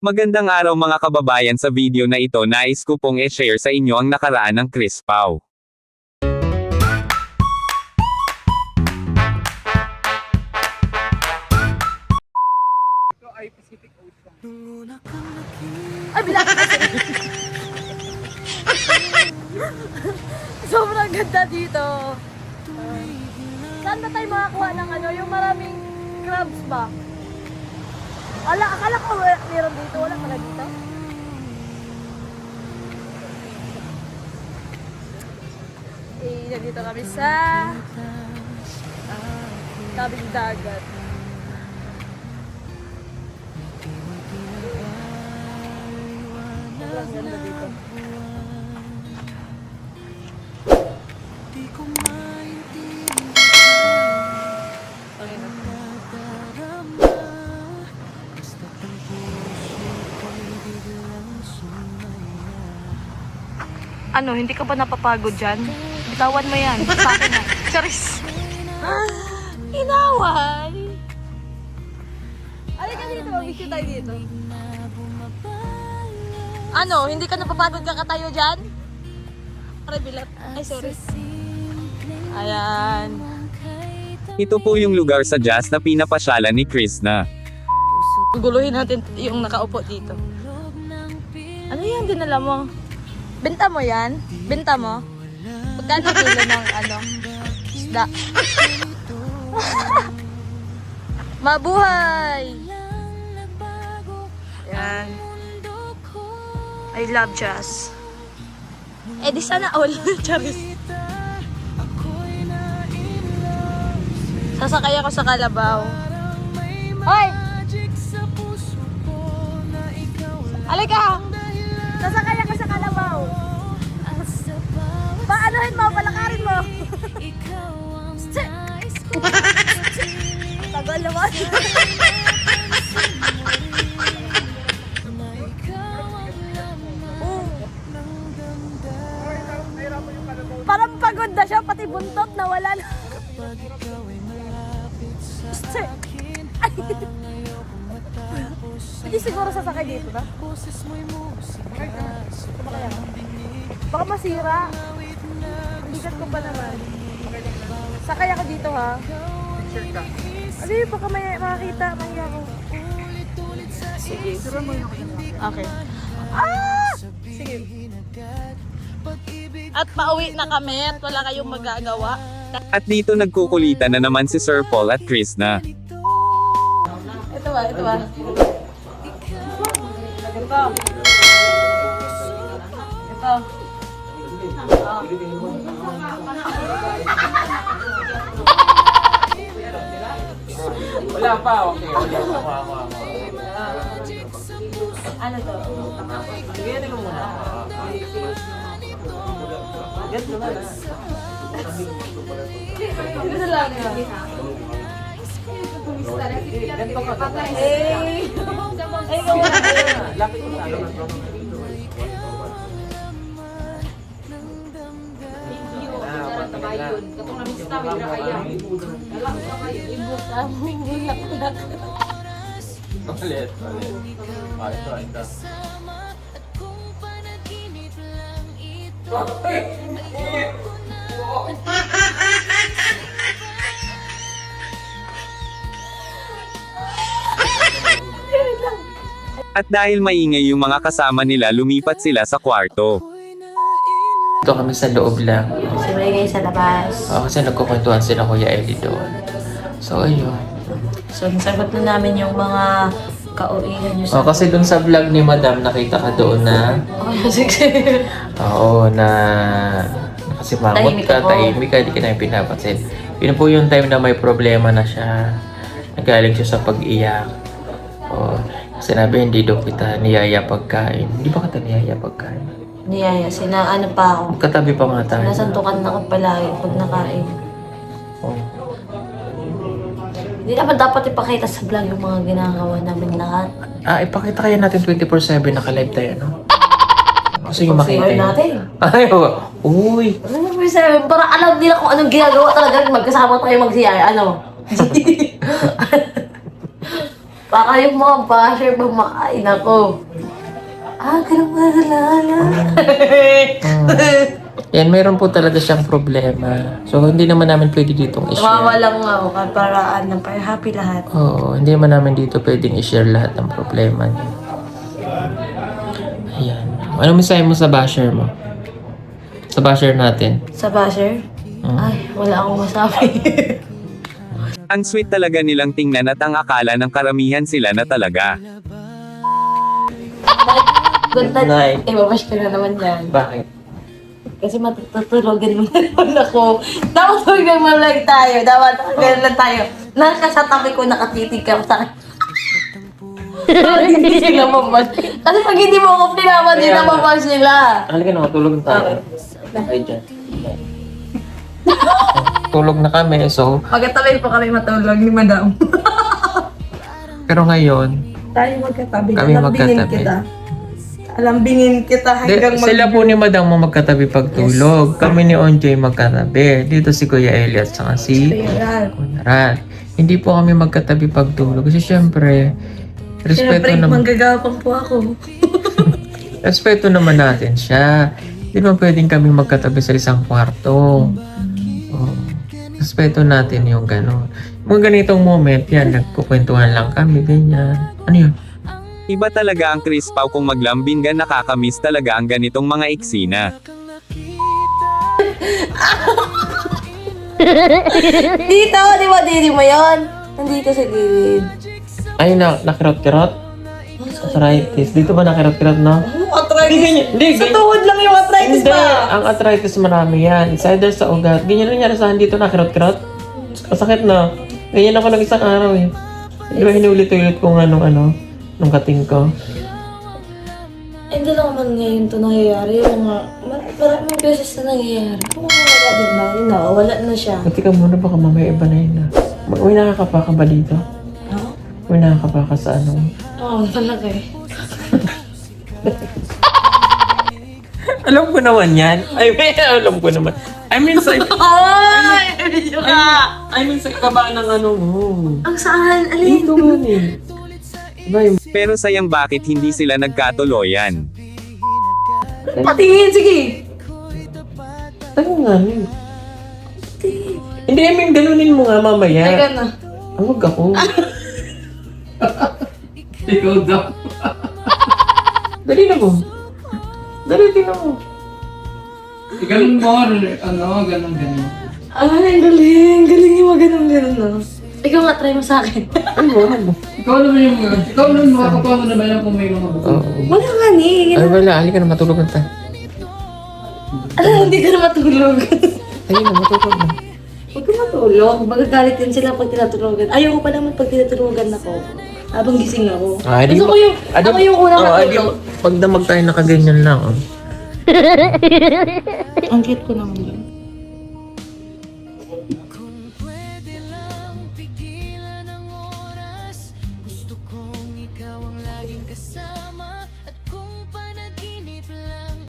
Magandang araw mga kababayan, sa video na ito nais ko pong i-share sa inyo ang nakaraan ng Chris Pao. Ay, bilang sobrang ganda dito. Saan ba tayo makakuha ng yung maraming crabs ba? Akala ko meron dito. Wala pala dito. Nandito kami sa tabing dagat. Sobrang ganda dito. Ano, hindi ka ba napapagod dyan? Bitawan mo yan. Sa akin na. Charis! Inaway! Alika dito, mag-issue tayo dito. Ano, hindi ka napapagod kakatayo dyan? Aray, bilat. Ay, sorry. Ayan. Ito po yung lugar sa jazz na pinapasyalan ni Chris na. Guluhin natin yung nakaupo dito. Ano yan, dinala mo? Benta mo yan? Benta mo? Magkano kilo ng isda? Mabuhay! Yan. I love jazz. Eh di sana all. Charis. Sasakay ako sa kalabaw. Hoy! Halika! Sasakay ako sa kalabaw. Paanohin mo? Palakarin mo. Tagal naman. Parang pagod na siya, pati buntot nawala na. Hindi siguro sasakay dito ba? Baka masira. Bigat ko pa naman. Sakay ako dito ha. Ano yun, baka may makakita. Mahiya ako. Sige. Okay. Ah! Sige. At pauwi na kami at wala kayong magagawa. At dito nagkukulitan na naman si Sir Paul at Chris na. Ito ba? Ito ba? Ito. Ito. Wala pa, okay. Ano to? Sige, tingnan mo muna. Get mo na. Dito lang yun. Ganito ka. Hey! Hey, go on. Lapit mo sa akin. Ulit. Ito. At dahil maingay yung mga kasama nila, lumipat sila sa kwarto. Ito kami sa loob lang. Siyempre kayo sa labas. Kasi nagkukwentuhan sila Kuya Ellie doon. So, ayun. So, nasagot na namin yung mga kauwihan nyo sa... Kasi doon sa vlog ni Madam, nakita ka doon na... Sige. Oo, na... Kasi Tahimik ako. tahimik ka, hindi ka namin pinapansin. Yun po yung time na may problema na siya. Nagaling siya sa pag-iyak. Oo. Sinabi, hindi daw kita niyaya pagkain. Hindi ba kita niyaya pagkain? Niyaya, ano pa ako. Katabi pa nga tayo. Nasantukan na ako palagi pag nakain. Oo. Hindi naman dapat ipakita sa vlog yung mga ginagawa namin lahat. Ipakita kaya natin 24/7 naka-live tayo, no? Gusto nyo makita Kasi yun? natin. Ay, uy! Ano naman sabi? Para alam nila kung anong ginagawa talaga. Magkasama tayo magsiyaya. Ano? Baka yung mga basher mamain ako. Ganun ba nalala? Yan, meron po talaga siyang problema. So, hindi naman namin pwede ditong i-share. Mawalang nga ako paraan ng happy lahat. Oo, hindi naman namin dito pwedeng i-share lahat ng problema niya. Ayan. Ano mensahe mo sa basher mo? Sa basher natin? Sa basher? Ay, wala akong masabi. Ang sweet talaga nilang tingnan at ang akala ng karamihan sila na talaga. Good Night. night. Babash ka na naman yan. Bakit? Kasi matutulugan mo na naman ako. Dapat tulungan mo lang tayo. Dapat tulungan lang tayo. Sa tabi ko nakatitig ka sa akin. Hindi sila mabash. Kasi pag hindi mo ako pinaman, hindi na mabash sila. Halika na, matulog na tayo. Ay, dyan. Tulog na kami, so... Magkatabi po kami matulog ni Madam. Pero ngayon, Tayo magkatabi. Kami Alambingin magkatabi. kita. Alambingin kita hanggang sila po ni Madang mo magkatabi pagtulog. Kami ni Onjoy magkatabi. Dito si Kuya Elias saka si Ayan. Kunaran. Hindi po kami magkatabi pagtulog. Kasi syempre, respeto Siyempre, naman. manggagapang po ako. Respeto naman natin siya. Hindi naman pwedeng kami magkatabi sa isang kwarto. Oh. Respeto natin yung gano'n. Mga ganitong moment, yan, nagkukwentuhan lang kami, ganyan. Ano yun? Iba talaga ang Chris Pao kung maglambing ka, nakakamiss talaga ang ganitong mga eksena. Dito, di ba didi mo yun? Nandito sa gilid. Ay, nakirot-kirot? Arthritis. Dito ba nakirot-kirot, no? Arthritis. Hindi, Sa tuhod lang yung arthritis Hindi, ba? ang arthritis marami yan. It's either sa ugat. Ganyan nangyari sa akin dito, nakirot-kirot. Masakit na. Ganyan ako ng isang araw eh. Di ba hinulit-ulit ko nga nung kating ko. Hindi lang naman ngayon ito nangyayari. Yung maraming beses na nangyayari. Kung wala din na, yun na, wala na siya. Pati ka muna, baka mamaya iba na yun na. May nakakapa ka ba dito? No? May nakakapa ka sa ano? Oo, talaga eh. Alam ko naman yan. Alam ko naman. I mean sa... Ay! Video ka! I mean sa ikaba ng ano mo. Ang saan? Alin? Dito man eh. Diba yung... Pero sayang bakit hindi sila nagkatuloyan. Patingin, sige! Tayo nga eh. Hindi, I mean, ganunin mo nga mamaya. Ay, ka na. Huwag ako. Ikaw daw. Dali na mo. Dali, tingnan mo. Ganun mo, ganun. Ay, galing. Galing yung mga ganun-ganun, no? Ikaw nga, try mo sa akin. Ano? Ikaw naman makakapawa mo naman yan kung may mga bukod. Oo. Wala nga ni. Ay, wala. Halika na, matulog na tayo. Hindi ka na matulog. Ayun na, matulog na. Huwag ka matulog. Magagalit din sila pag tinatulugan. Ayaw ko pa naman pag tinatulugan ako. Habang gising ako. Gusto ko yung, ako yung unang matulog. Pag damag tayo nakaganyan lang. Oh. Ang cute ko naman yun.